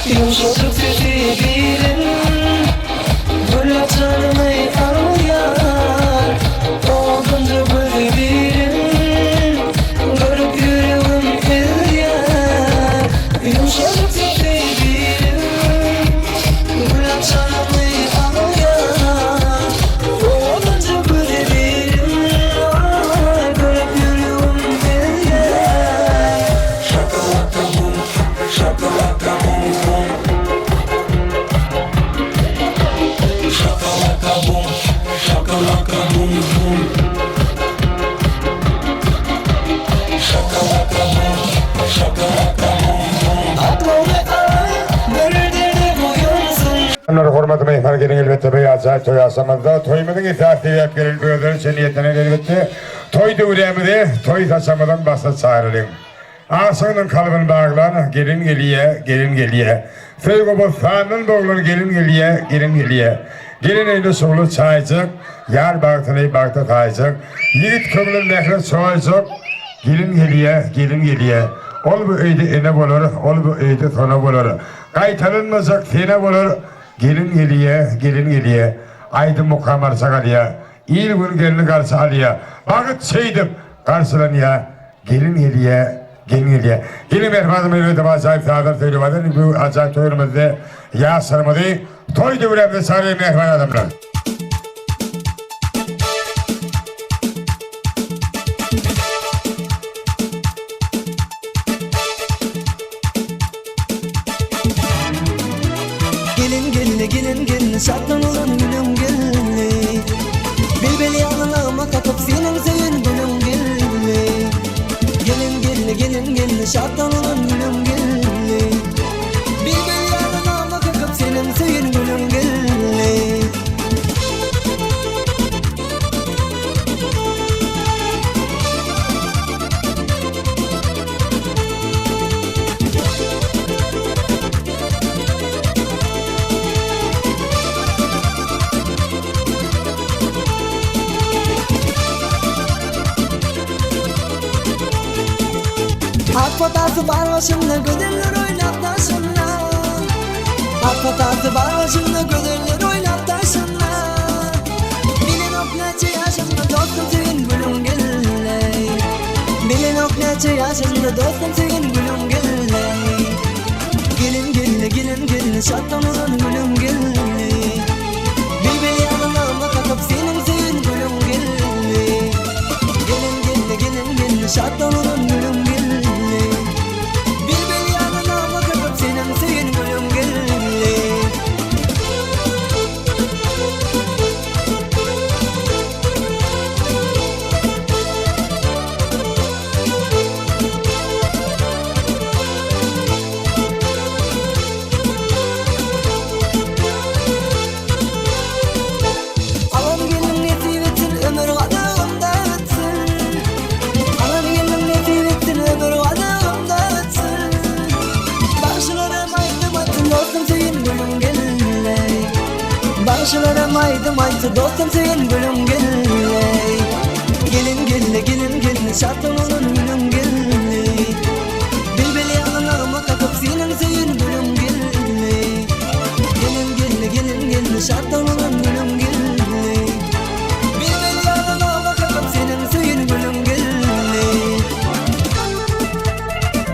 Yumuşatıp tetiğin böyle tanımayı anlayan oldunca böyle birin garip yüreğim eriyen. Yumuşatıp tetiğin böyle tanımayı anlayan oldunca böyle birin garip yüreğim eriyen. Şakalaka bum, şakalaka bum bum. Şakalaka bum, şakalaka bum bum. Şakalaka bum, şakalaka bum bum. Aklımı al, nerede koyuyorsun? Hürmetli mehmanların elbette beyazlar toy asamada toymadın itaat edip gelin ödülün seniyetine elbette toy dövremide toy kasamadan basa çağırırım. Ağasının kalıbını bağlan gelin geliye Feygo bu fanın boğulun gelin geliye gelin eyle soğulu çaycık yar bağıtını bağıta taycık yiğit kömülün nehre soğaycık gelin geliye ol bu öyde ene bolur ol bu öyde tona bolur kaytalınmazak fene bolur gelin geliye aydın mukamar sakaliya il gün gelini karşı aliya bağıt şeydim karşılan ya gelin geliye gelin merhabadım elbette acayip sağdır söylüyorlar bu acayip toyumuzda yağ sarmadı toy dövremde sarı merhaba adamlar. Gelin saklanalım gülüm gelin Bilbeli yanına katıp senin seyin gülüm gelin Gelin saklanalım gülüm gelin Bilbeli yanına katıp senin seyin gülüm gelin Ak potası var başımda gödüller oynat taşınla Ak potası var başımda gödüller oynat taşınla Bilin ok neçe yaşımda dostum senin gülüm gelin Bilin ok neçe yaşımda dostum senin gülüm gelin Gelin şatlanalım gülüm gelin Bilbeli yanına katıp senin senin gülüm gelin Gelin şatlanalım gülüm gelin senin gülüm gelin Alan gelin netivetsin ömür adamda etsin Alan gelin netivetsin ömür adamda etsin Başlarım aydım dostum senin gülüm gelin Başlarım aydım dostum senin gülüm gelin Gelin şatlanın